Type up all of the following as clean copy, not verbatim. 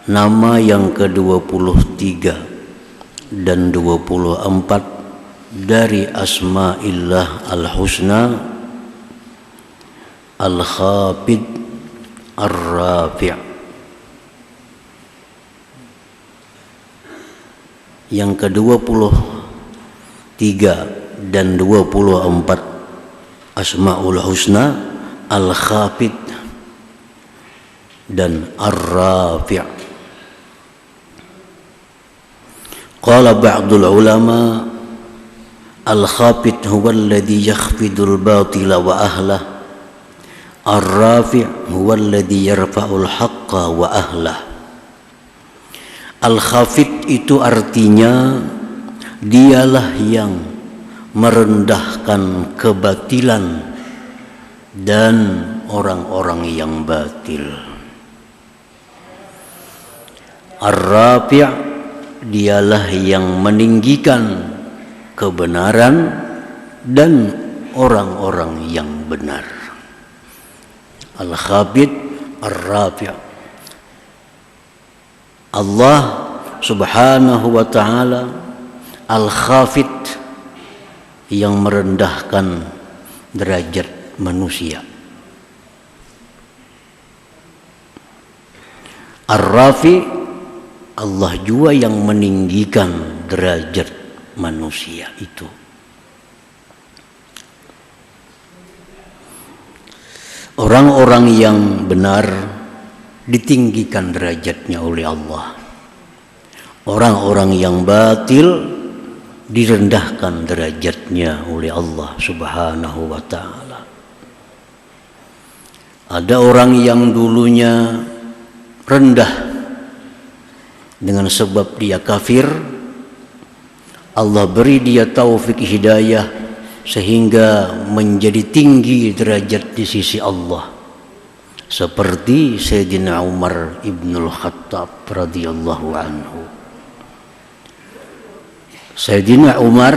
nama yang ke-23 dan 24 dari Asma'illah Al-Husna, Al-Khafid Ar-Rafi'. Yang ke-23 dan 24 Asma'ul Husna, Al-Khafid dan Ar-Rafi'. Qala ba'dul ulama Al-Khafid huwa alladhi yakhfidul batila wa ahlah, Ar-Rafi' huwa alladhi yarfa'ul haqqa wa ahlah. Al-Khafid itu artinya dialah yang merendahkan kebatilan dan orang-orang yang batil. Ar-Rafi' dialah yang meninggikan kebenaran dan orang-orang yang benar. Al-Khafid Ar-Rafi'. Allah Subhanahu wa ta'ala Al-Khafid, yang merendahkan derajat manusia. Ar-Rafi', Allah juga yang meninggikan derajat manusia itu. Orang-orang yang benar ditinggikan derajatnya oleh Allah. Orang-orang yang batil direndahkan derajatnya oleh Allah Subhanahu wa ta'ala. Ada orang yang dulunya rendah dengan sebab dia kafir, Allah beri dia taufik hidayah sehingga menjadi tinggi derajat di sisi Allah, seperti Sayyidina Umar ibnul Khattab radhiyallahu anhu. Sayyidina Umar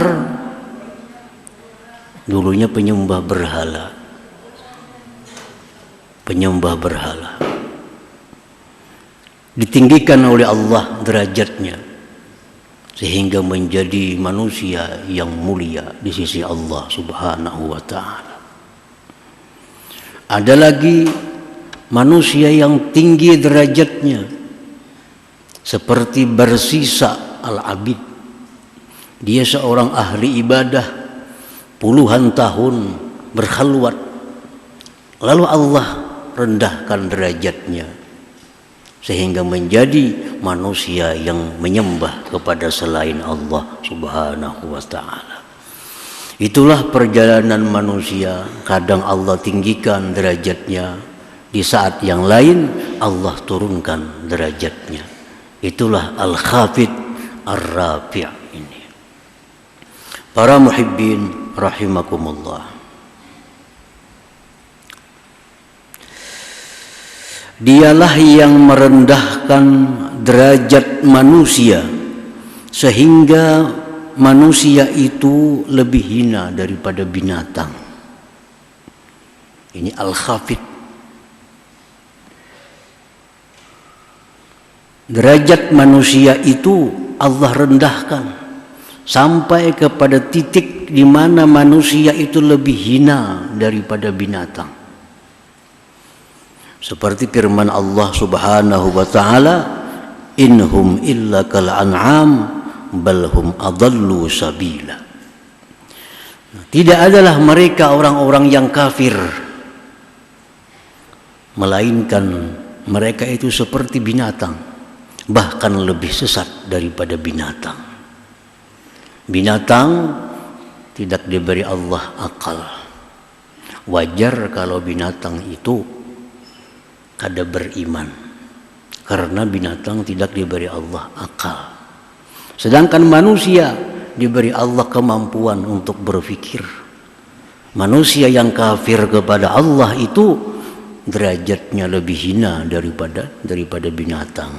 dulunya penyembah berhala, ditinggikan oleh Allah derajatnya sehingga menjadi manusia yang mulia di sisi Allah Subhanahu wa ta'ala. Ada lagi manusia yang tinggi derajatnya seperti Barsisa Al-Abid. Dia seorang ahli ibadah, puluhan tahun berkhalwat, lalu Allah rendahkan derajatnya sehingga menjadi manusia yang menyembah kepada selain Allah Subhanahu wa ta'ala. Itulah perjalanan manusia. Kadang Allah tinggikan derajatnya, di saat yang lain Allah turunkan derajatnya. Itulah Al-Khafid Ar-Rafi' ini. Para muhibbin rahimakumullah, dialah yang merendahkan derajat manusia sehingga manusia itu lebih hina daripada binatang. Ini Al-Khafid. Derajat manusia itu Allah rendahkan sampai kepada titik di mana manusia itu lebih hina daripada binatang. Seperti firman Allah Subhanahu wa ta'ala, inhum illa kal an'am bal hum adallu sabila. Tidak adalah mereka orang-orang yang kafir, melainkan mereka itu seperti binatang, bahkan lebih sesat daripada binatang. Binatang tidak diberi Allah akal. Wajar kalau binatang itu kada beriman, karena binatang tidak diberi Allah akal. Sedangkan manusia diberi Allah kemampuan untuk berpikir. Manusia yang kafir kepada Allah itu derajatnya lebih hina daripada binatang.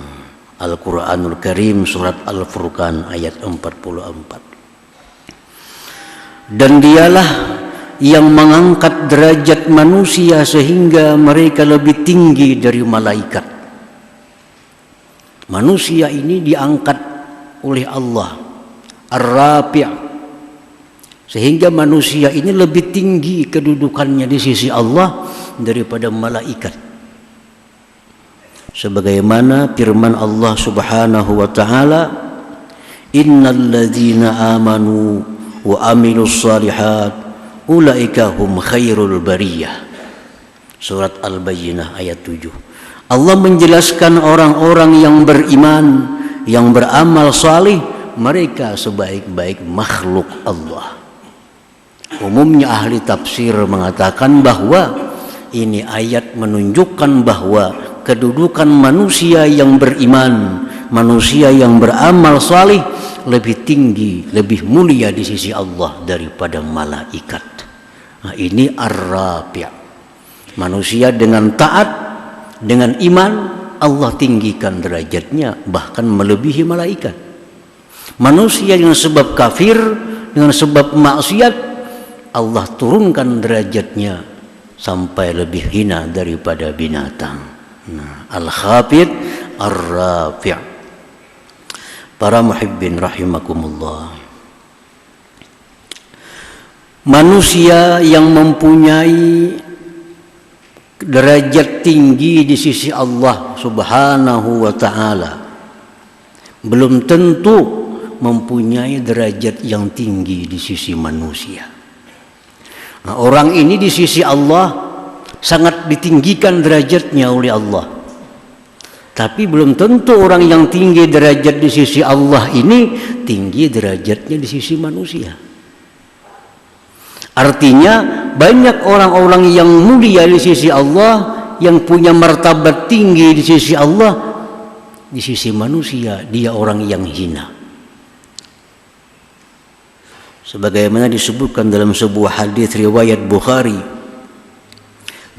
Al-Quranul Karim surat Al-Furqan ayat 44. Dan dialah yang mengangkat derajat manusia sehingga mereka lebih tinggi dari malaikat. Manusia ini diangkat oleh Allah, Ar-Rafi', sehingga manusia ini lebih tinggi kedudukannya di sisi Allah daripada malaikat. Sebagaimana firman Allah Subhanahu wa taala, innal ladzina amanu wa amilus shalihat ulaika hum khairul bariyah. Surat Al-Bayyinah ayat 7. Allah menjelaskan orang-orang yang beriman, yang beramal salih, mereka sebaik-baik makhluk Allah. Umumnya ahli tafsir mengatakan bahwa ini ayat menunjukkan bahwa kedudukan manusia yang beriman, manusia yang beramal salih lebih tinggi, lebih mulia di sisi Allah daripada malaikat. Nah, ini Ar-Rafi'. Manusia dengan taat, dengan iman, Allah tinggikan derajatnya bahkan melebihi malaikat. Manusia dengan sebab kafir, dengan sebab maksiat, Allah turunkan derajatnya sampai lebih hina daripada binatang. Nah, Al-Khafid Ar-Rafi'. Para muhibbin rahimakumullah. Manusia yang mempunyai derajat tinggi di sisi Allah Subhanahu wa ta'ala belum tentu mempunyai derajat yang tinggi di sisi manusia. Nah, orang ini di sisi Allah sangat ditinggikan derajatnya oleh Allah, tapi belum tentu orang yang tinggi derajat di sisi Allah ini tinggi derajatnya di sisi manusia. Artinya banyak orang-orang yang mulia di sisi Allah, yang punya martabat tinggi di sisi Allah, di sisi manusia dia orang yang hina. Sebagaimana disebutkan dalam sebuah hadis riwayat Bukhari,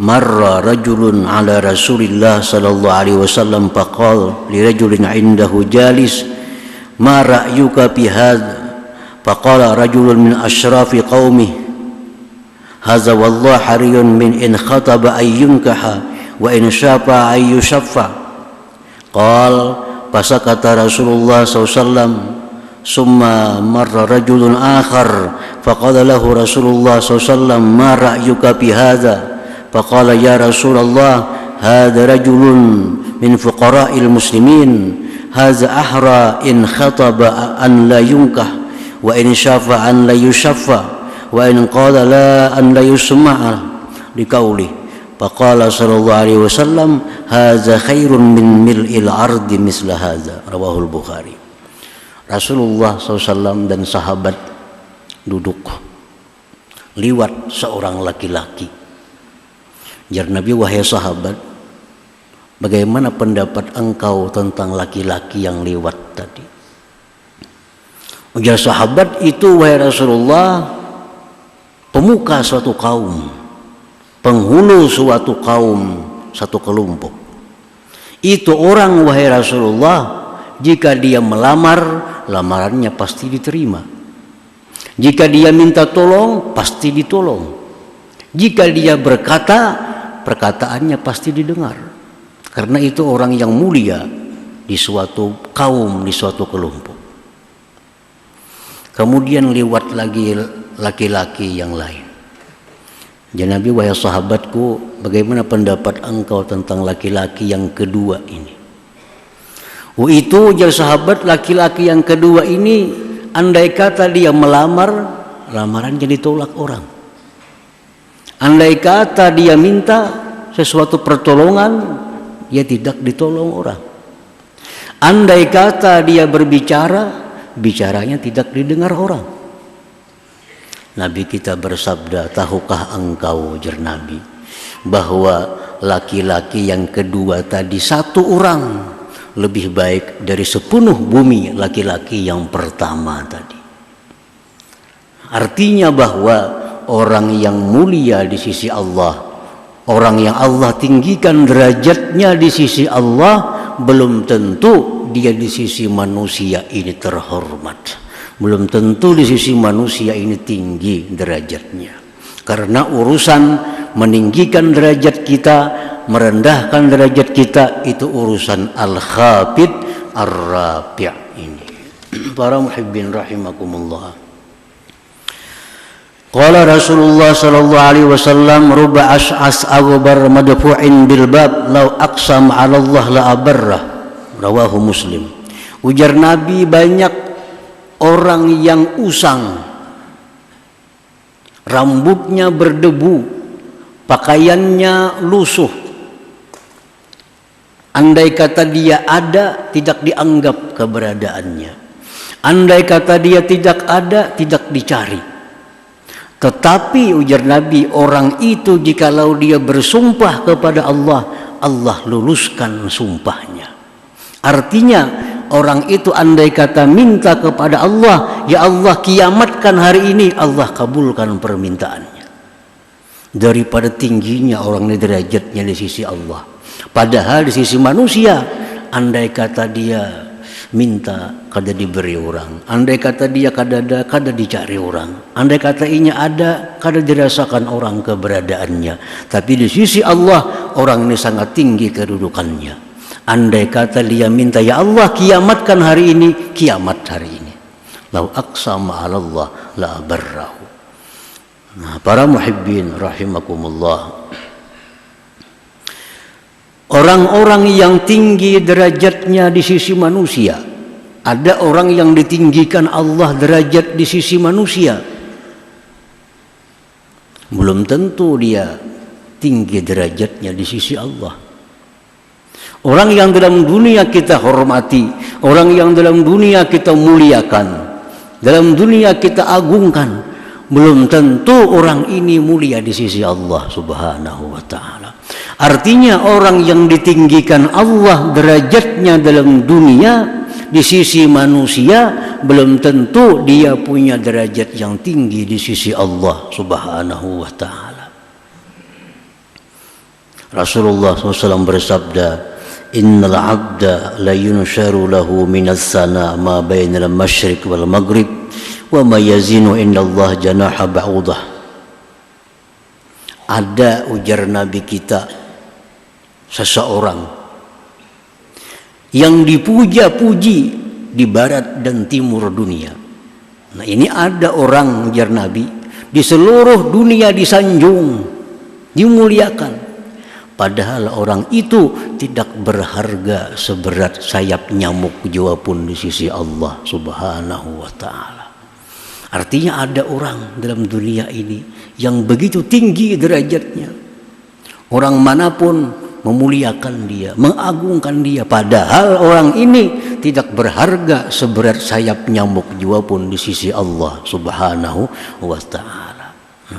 marra rajulun ala Rasulillah sallallahu alaihi wasallam faqala li rajulin indahu jalis ma ra'yuka fi hadha faqala rajulun min ashrafi qaumihi hadza wallahu hariyun min in khataba ayyunkaha wa in syafa ayyushaffa. Qal fasakata Rasulullah SAW summa marra rajulun akhar faqala lahu Rasulullah SAW ma ra'yuka fi hadza faqala ya Rasulullah hadza rajulun min fuqara'il muslimin hadza ahra in khataba an la yunkah wa in syafa an la yushaffa wa in qala la an la yusma'a liqauli faqala sallallahu alaihi wasallam hadza khairun min mil'il ardi misla hadza. Rawahul Bukhari. Rasulullah SAW dan sahabat duduk, liwat seorang laki-laki. Jar Nabi, wahai sahabat, bagaimana pendapat engkau tentang laki-laki yang liwat tadi? Ujar sahabat itu, wahai Rasulullah, pemuka suatu kaum, penghulu suatu kaum, satu kelompok. Itu orang, wahai Rasulullah, jika dia melamar, lamarannya pasti diterima. Jika dia minta tolong, pasti ditolong. Jika dia berkata, perkataannya pasti didengar. Karena itu orang yang mulia di suatu kaum, di suatu kelompok. Kemudian lewat lagi laki-laki yang lain. Ya Nabi, wahai sahabatku, bagaimana pendapat engkau tentang laki-laki yang kedua ini? Itu ujar sahabat, laki-laki yang kedua ini, andai kata dia melamar, lamarannya ditolak orang. Andai kata dia minta sesuatu pertolongan, dia tidak ditolong orang. Andai kata dia berbicara, bicaranya tidak didengar orang. Nabi kita bersabda, tahukah engkau, ujar Nabi, bahwa laki-laki yang kedua tadi satu orang lebih baik dari sepenuh bumi laki-laki yang pertama tadi. Artinya bahwa orang yang mulia di sisi Allah, orang yang Allah tinggikan derajatnya di sisi Allah, belum tentu dia di sisi manusia ini terhormat. Belum tentu di sisi manusia ini tinggi derajatnya. Karena urusan meninggikan derajat kita, merendahkan derajat kita, itu urusan Al-Khafid ar-rafi' ini. Para muhibbin rahimakumullah. Qala Rasulullah sallallahu alaihi wasallam ruba as'as aghbar madfu'in bil bab law aqsam 'ala Allah la abarrah. Rawahu Muslim. Ujar Nabi, banyak orang yang usang, rambutnya berdebu, pakaiannya lusuh. Andai kata dia ada, tidak dianggap keberadaannya. Andai kata dia tidak ada, tidak dicari. Tetapi ujar Nabi, orang itu jikalau dia bersumpah kepada Allah, Allah luluskan sumpahnya. Artinya orang itu andai kata minta kepada Allah, ya Allah kiamatkan hari ini, Allah kabulkan permintaannya. Daripada tingginya orang ini derajatnya di sisi Allah. Padahal di sisi manusia, andai kata dia minta kada diberi orang, andai kata dia kada dicari orang, andai kata inya ada kada dirasakan orang keberadaannya. Tapi di sisi Allah orang ini sangat tinggi kedudukannya. Andai kata dia minta, ya Allah kiamatkan hari ini, kiamat hari ini. Lau aqsama 'ala Allah la barrahu. Nah, para muhibbin rahimakumullah. Orang-orang yang tinggi derajatnya di sisi manusia, ada orang yang ditinggikan Allah derajat di sisi manusia, belum tentu dia tinggi derajatnya di sisi Allah. Orang yang dalam dunia kita hormati, orang yang dalam dunia kita muliakan, dalam dunia kita agungkan, belum tentu orang ini mulia di sisi Allah Subhanahu wa ta'ala. Artinya orang yang ditinggikan Allah derajatnya dalam dunia di sisi manusia, belum tentu dia punya derajat yang tinggi di sisi Allah Subhanahu wa ta'ala. Rasulullah SAW bersabda, innal abda la yunsharu lahu minas sana ma bainal masyriq wal maghrib wa ma yazinu indallah janaha ba'udah. Ada, ujar Nabi kita, seseorang yang dipuja-puji di barat dan timur dunia. Nah, ini ada orang, ujar Nabi, di seluruh dunia disanjung, dimuliakan. Padahal orang itu tidak berharga seberat sayap nyamuk jua pun di sisi Allah Subhanahu wa ta'ala. Artinya ada orang dalam dunia ini yang begitu tinggi derajatnya. Orang manapun memuliakan dia, mengagungkan dia. Padahal orang ini tidak berharga seberat sayap nyamuk jua pun di sisi Allah Subhanahu wa ta'ala.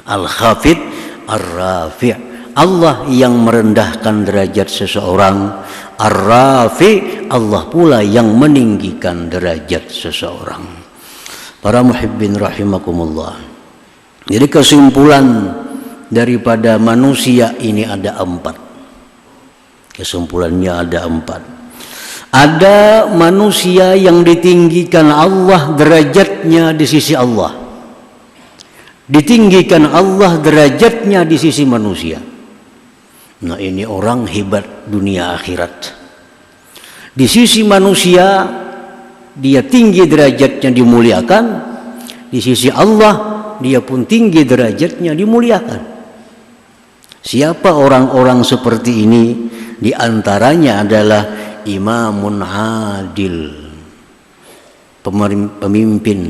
Al-Khafid Ar-Rafi'. Allah yang merendahkan derajat seseorang. Ar-Rafi', Allah pula yang meninggikan derajat seseorang. Para muhibbin rahimakumullah. Jadi kesimpulan daripada manusia ini ada 4. Kesimpulannya ada 4. Ada manusia yang ditinggikan Allah derajatnya di sisi Allah, ditinggikan Allah derajatnya di sisi manusia. Nah, ini orang hebat dunia akhirat. Di sisi manusia dia tinggi derajatnya, dimuliakan. Di sisi Allah dia pun tinggi derajatnya, dimuliakan. Siapa orang-orang seperti ini? Di antaranya adalah imamun adil, pemimpin,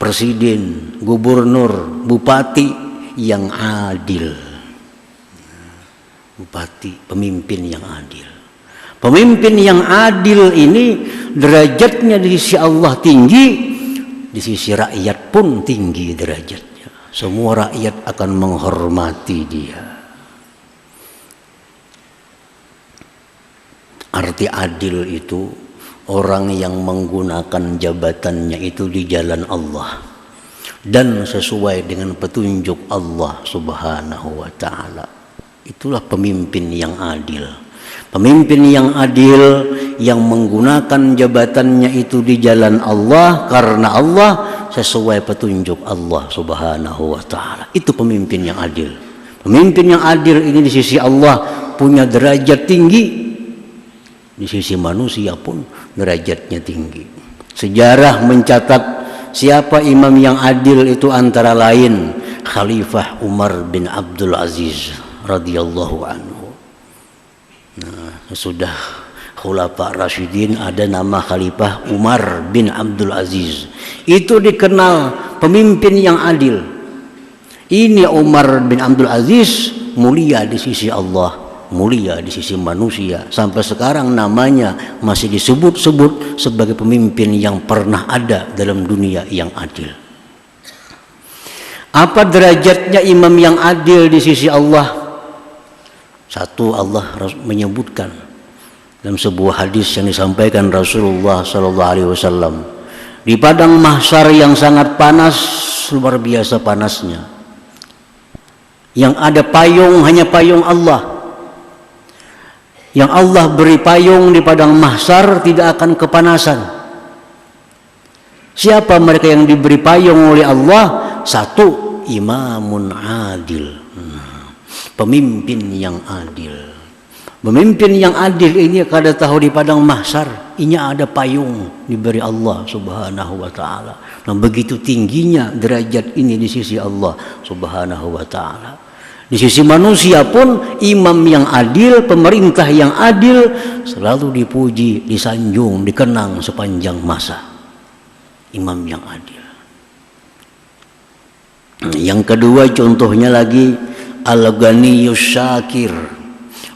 presiden, gubernur, bupati yang adil. Bupati, pemimpin yang adil. Pemimpin yang adil ini derajatnya di sisi Allah tinggi, di sisi rakyat pun tinggi derajatnya. Semua rakyat akan menghormati dia. Arti adil itu orang yang menggunakan jabatannya itu di jalan Allah dan sesuai dengan petunjuk Allah Subhanahu wa ta'ala. Itulah pemimpin yang adil. Pemimpin yang adil yang menggunakan jabatannya itu di jalan Allah karena Allah, sesuai petunjuk Allah Subhanahu wa ta'ala. Itu pemimpin yang adil. Pemimpin yang adil ini di sisi Allah punya derajat tinggi di sisi manusia pun derajatnya tinggi. Sejarah mencatat siapa imam yang adil itu antara lain Khalifah Umar bin Abdul Aziz radhiyallahu anhu. Nah, sudah Khulafa Rasyidin ada nama Khalifah Umar bin Abdul Aziz. Itu dikenal pemimpin yang adil. Ini Umar bin Abdul Aziz mulia di sisi Allah, mulia di sisi manusia. Sampai sekarang namanya masih disebut-sebut sebagai pemimpin yang pernah ada dalam dunia yang adil. Apa derajatnya imam yang adil di sisi Allah? Satu, Allah menyebutkan dalam sebuah hadis yang disampaikan Rasulullah SAW, di padang mahsyar yang sangat panas, luar biasa panasnya, yang ada payung hanya payung Allah. Yang Allah beri payung di padang mahsyar tidak akan kepanasan. Siapa mereka yang diberi payung oleh Allah? Satu, imamun adil, pemimpin yang adil. Pemimpin yang adil ini kada tahu di padang mahsyar ini ada payung diberi Allah Subhanahu wa taala. Nah, begitu tingginya derajat ini di sisi Allah Subhanahu wa taala. Di sisi manusia pun imam yang adil, pemerintah yang adil selalu dipuji, disanjung, dikenang sepanjang masa. Imam yang adil. Yang kedua contohnya lagi al-ghaniyus syakir,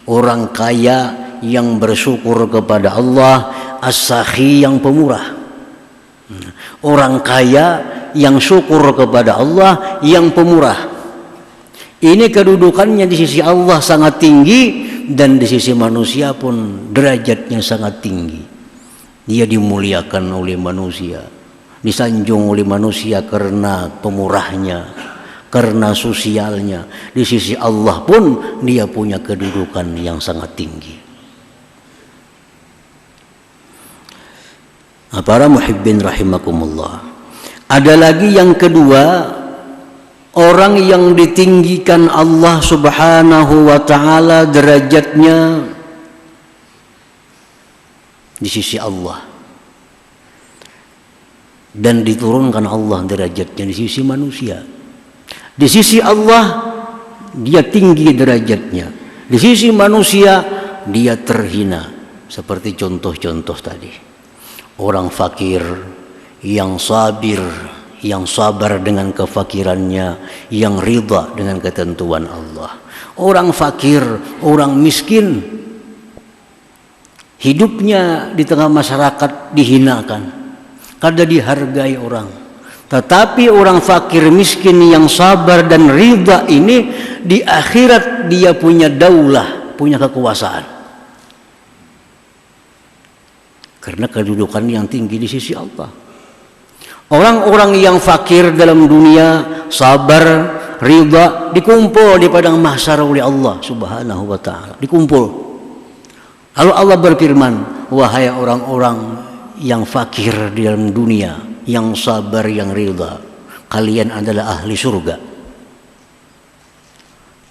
orang kaya yang bersyukur kepada Allah, as-sakhi yang pemurah. Orang kaya yang syukur kepada Allah, yang pemurah. Ini kedudukannya di sisi Allah sangat tinggi dan di sisi manusia pun derajatnya sangat tinggi. Dia dimuliakan oleh manusia, disanjung oleh manusia karena pemurahnya, karena sosialnya. Di sisi Allah pun dia punya kedudukan yang sangat tinggi. Para muhibbin rahimakumullah. Ada lagi yang kedua, orang yang ditinggikan Allah Subhanahu wa taala derajatnya di sisi Allah, dan diturunkan Allah derajatnya di sisi manusia. Di sisi Allah dia tinggi derajatnya, di sisi manusia dia terhina. Seperti contoh-contoh tadi, orang fakir yang sabir, yang sabar dengan kefakirannya, yang ridha dengan ketentuan Allah. Orang fakir, orang miskin, hidupnya di tengah masyarakat dihinakan, kada dihargai orang. Tetapi orang fakir miskin yang sabar dan ridha ini di akhirat dia punya daulah, punya kekuasaan. Karena kedudukan yang tinggi di sisi Allah. Orang-orang yang fakir dalam dunia, sabar, ridha, dikumpul di padang mahsyar oleh Allah Subhanahu wa taala. Dikumpul. Lalu Allah berfirman, wahai orang-orang yang fakir di dalam dunia, yang sabar, yang ridha, kalian adalah ahli surga.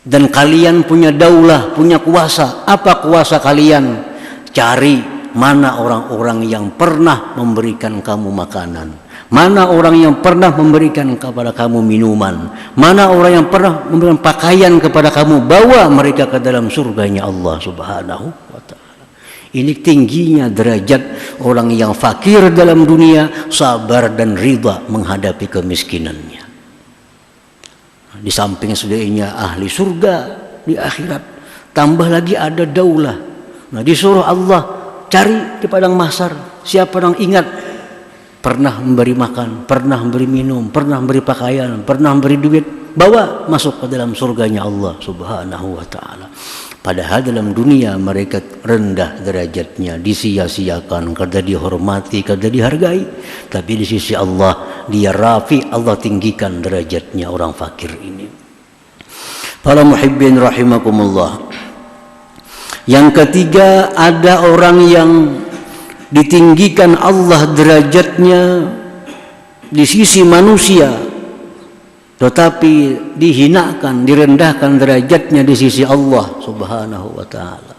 Dan kalian punya daulah, punya kuasa. Apa kuasa kalian? Cari mana orang-orang yang pernah memberikan kamu makanan. Mana orang yang pernah memberikan kepada kamu minuman? Mana orang yang pernah memberikan pakaian kepada kamu? Bawa mereka ke dalam surganya Allah Subhanahu wa taala. Ini tingginya derajat orang yang fakir dalam dunia, sabar dan ridha menghadapi kemiskinannya. Di samping sudahnya ahli surga di akhirat, tambah lagi ada daulah. Nah, disuruh Allah cari di padang mahsyar siapa yang ingat pernah memberi makan, pernah memberi minum, pernah memberi pakaian, pernah memberi duit, bawa masuk ke dalam surganya Allah Subhanahu wa taala. Padahal dalam dunia mereka rendah derajatnya, disia-siakan, kada dihormati, kada dihargai. Tapi di sisi Allah dia rafi, Allah tinggikan derajatnya orang fakir ini. Para muhibbin rahimakumullah. Yang ketiga, ada orang yang ditinggikan Allah derajatnya di sisi manusia, tetapi dihinakan, direndahkan derajatnya di sisi Allah Subhanahu wa taala.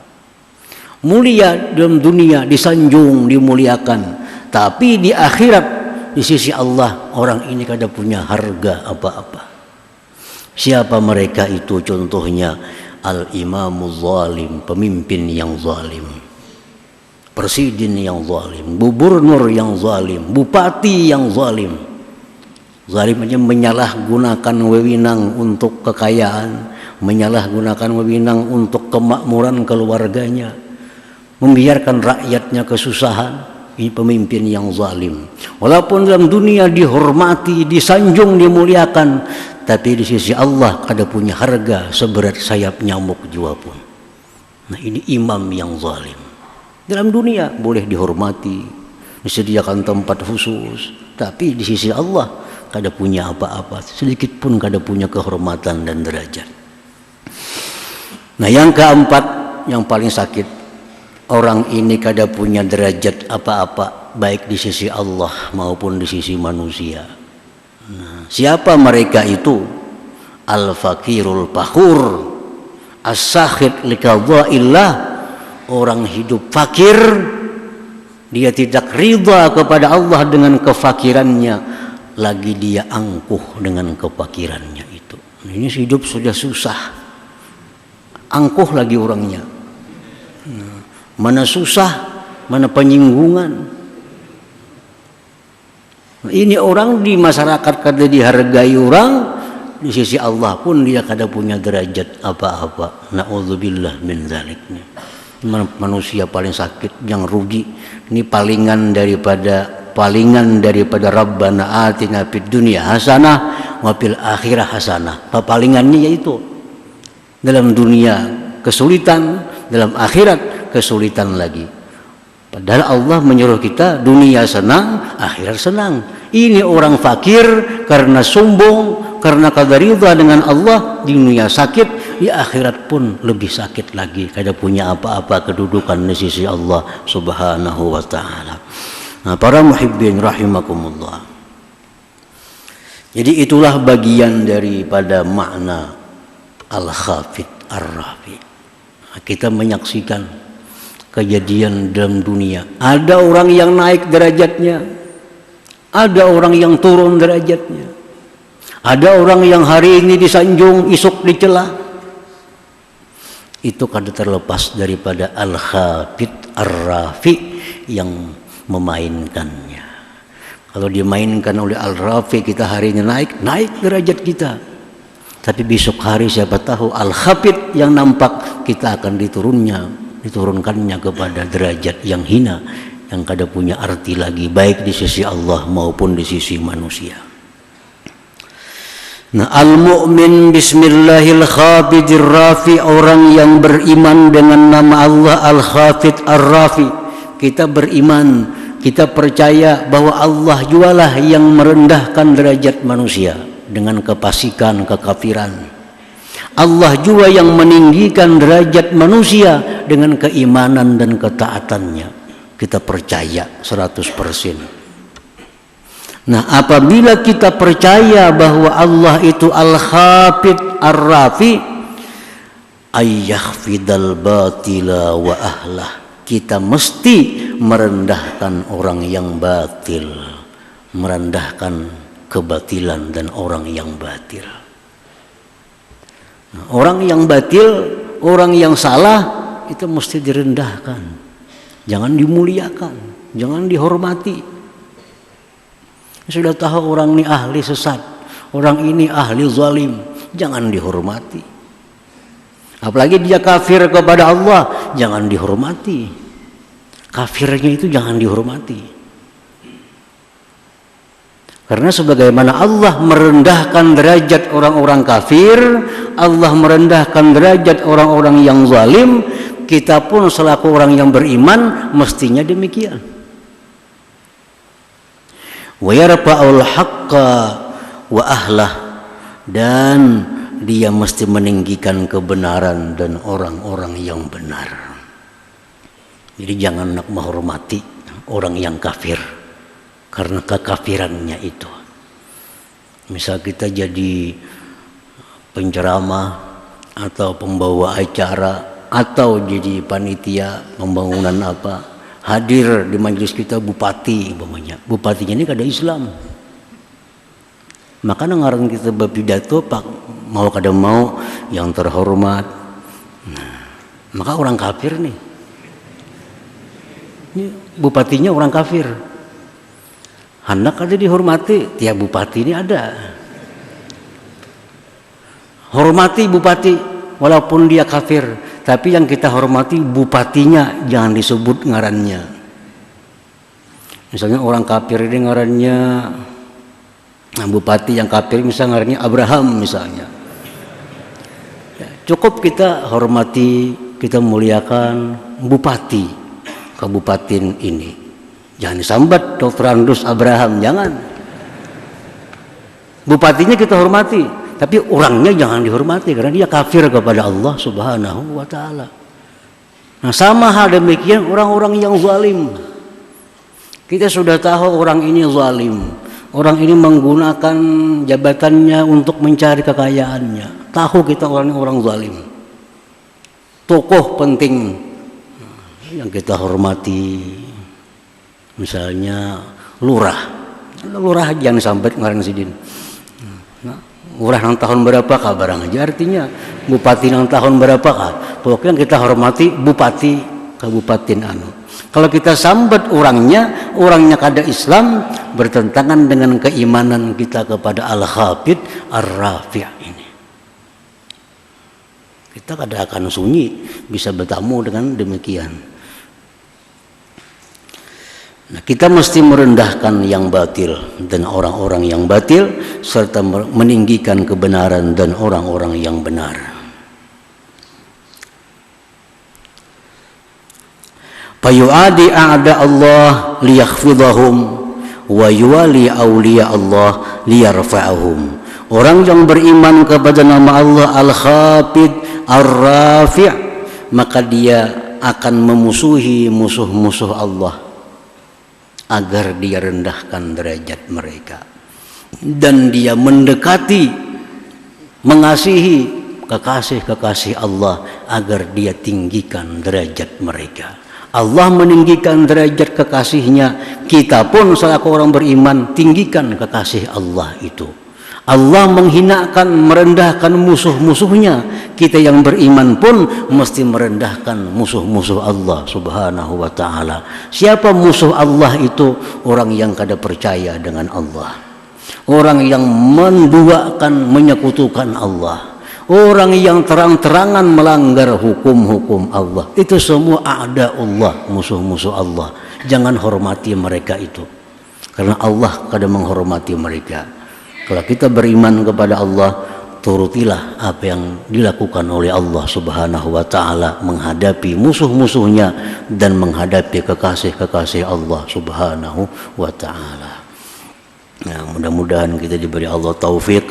mulia dalam dunia, disanjung, dimuliakan, tapi di akhirat di sisi Allah orang ini kada punya harga apa-apa. Siapa mereka itu? Contohnya al-imamul zalim, pemimpin yang zalim, presiden yang zalim, gubernur yang zalim, bupati yang zalim. Zalim aja menyalahgunakan wewenang untuk kekayaan, menyalahgunakan wewenang untuk kemakmuran keluarganya, membiarkan rakyatnya kesusahan. Ini pemimpin yang zalim. Walaupun dalam dunia dihormati, disanjung, dimuliakan, tapi di sisi Allah kada punya harga seberat sayap nyamuk jua pun. Nah, ini imam yang zalim. Dalam dunia boleh dihormati, disediakan tempat khusus, tapi di sisi Allah kada punya apa-apa, sedikit pun kada punya kehormatan dan derajat. Nah, yang keempat, yang paling sakit, orang ini kada punya derajat apa-apa baik di sisi Allah maupun di sisi manusia. Nah, siapa mereka itu? Al-fakirul fakhur, as-sakhit liqadha'illah, orang hidup fakir, dia tidak ridha kepada Allah dengan kefakirannya, lagi dia angkuh dengan kefakirannya itu. Ini hidup sudah susah, angkuh lagi orangnya. Mana susah, mana penyinggungan. Ini orang di masyarakat kada dihargai orang, di sisi Allah pun dia kada punya derajat apa-apa. Na'udzubillah min dzalik. Manusia paling sakit, yang rugi. Ini palingan daripada Rabbana atina fid dunya hasanah wa fil akhirah hasanah. Palingannya yaitu dalam dunia kesulitan, dalam akhirat kesulitan lagi. Padahal Allah menyuruh kita dunia senang, akhirat senang. Ini orang fakir karena sombong, karena kada ridha dengan Allah, di dunia sakit, di akhirat pun lebih sakit lagi, kada punya apa-apa kedudukan di sisi Allah Subhanahu wa taala. Nah, para muhibbin rahimakumullah. Jadi itulah bagian daripada makna al-khafid ar-rafi. Kita menyaksikan kejadian dalam dunia. Ada orang yang naik derajatnya, ada orang yang turun derajatnya, ada orang yang hari ini disanjung, esok dicela. Itu kada terlepas daripada al-khafid ar-rafi yang memainkannya. Kalau dimainkan oleh al-rafi, kita hari ini naik derajat kita. Tapi besok hari siapa tahu al-khafid yang nampak kita akan diturunkannya kepada derajat yang hina, yang kada punya arti lagi baik di sisi Allah maupun di sisi manusia. Nah, al-mu'min bismillahil khafidir rafi, orang yang beriman dengan nama Allah al-khafid ar-rafi. Kita beriman, kita percaya bahwa Allah jualah yang merendahkan derajat manusia dengan kefasikan, kekafiran. Allah juga yang meninggikan derajat manusia dengan keimanan dan ketaatannya. Kita percaya 100%. Nah, apabila kita percaya bahwa Allah itu al-khafid ar-rafi, ayyakhfidal batila wa ahlah, kita mesti merendahkan orang yang batil, merendahkan kebatilan dan orang yang batil. Nah, orang yang batil, orang yang salah itu mesti direndahkan, jangan dimuliakan, jangan dihormati. Sudah tahu orang ini ahli sesat, orang ini ahli zalim, jangan dihormati. Apalagi dia kafir kepada Allah, jangan dihormati. Kafirnya itu jangan dihormati. Karena sebagaimana Allah merendahkan derajat orang-orang kafir, Allah merendahkan derajat orang-orang yang zalim, kita pun selaku orang yang beriman mestinya demikian. Wa yarfa'ul haqqa wa ahlah, dan dia mesti meninggikan kebenaran dan orang-orang yang benar. Jadi jangan nak menghormati orang yang kafir karena kekafirannya itu. Misal kita jadi penceramah atau pembawa acara atau jadi panitia pembangunan apa, hadir di majelis kita bupati umpamanya. Bupatinya ini kada Islam. Maka ngaran kita berpidato pak mau kada mau yang terhormat. Nah, maka orang kafir nih. Ini bupatinya orang kafir. Hendak ada dihormati, tiap bupati ini ada. Hormati bupati walaupun dia kafir, tapi yang kita hormati bupatinya, jangan disebut ngarannya. Misalnya orang kafir ini ngarannya, nah, bupati yang kafir misalnya ngarannya Abraham misalnya. Ya, cukup kita hormati, kita muliakan bupati kabupaten ini. Jangan disambat Dr. Andus Abraham, jangan. Bupatinya kita hormati, tapi orangnya jangan dihormati karena dia kafir kepada Allah Subhanahu wa taala. Nah, sama hal demikian orang-orang yang zalim. Kita sudah tahu orang ini zalim. Orang ini menggunakan jabatannya untuk mencari kekayaannya. Tahu kita orang zalim. Tokoh penting yang kita hormati, misalnya lurah jangan sampai ngaran sidin. Nah, lurah nang tahun berapa kah barang aja artinya, bupati nang tahun berapa kah, pokoknya kita hormati bupati kabupaten anu. Kalau kita sambat orangnya kada Islam, bertentangan dengan keimanan kita kepada Al-Khabid Ar-Rafi' ini. Kita kada akan sunyi bisa bertamu dengan demikian. Nah, kita mesti merendahkan yang batil dan orang-orang yang batil, serta meninggikan kebenaran dan orang-orang yang benar. Fayu'adi a'da Allah liyakhfidahum wa yuwali awliya Allah liyarfa'ahum. Orang yang beriman kepada nama Allah Al-Khabid Ar-Rafi', maka dia akan memusuhi musuh-musuh Allah agar dia rendahkan derajat mereka, dan dia mendekati mengasihi kekasih-kekasih Allah agar dia tinggikan derajat mereka. Allah meninggikan derajat kekasihnya, kita pun selaku orang beriman tinggikan kekasih Allah itu. Allah menghinakan, merendahkan musuh-musuhnya, kita yang beriman pun mesti merendahkan musuh-musuh Allah Subhanahu wa ta'ala. Siapa musuh Allah itu? Orang yang kada percaya dengan Allah, orang yang menduakan, menyekutukan Allah, orang yang terang-terangan melanggar hukum-hukum Allah. Itu semua a'da Allah, musuh-musuh Allah. Jangan hormati mereka itu, karena Allah kada menghormati mereka. Kalau kita beriman kepada Allah, turutilah apa yang dilakukan oleh Allah Subhanahu wa ta'ala menghadapi musuh-musuhnya dan menghadapi kekasih-kekasih Allah Subhanahu wa ta'ala. Nah, mudah-mudahan kita diberi Allah taufik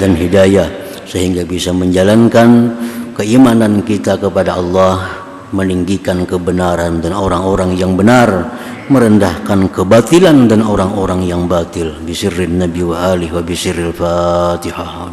dan hidayah sehingga bisa menjalankan keimanan kita kepada Allah, meninggikan kebenaran dan orang-orang yang benar, merendahkan kebatilan dan orang-orang yang batil. Bisirrin Nabi wa alihi wa bisirril Fatihah.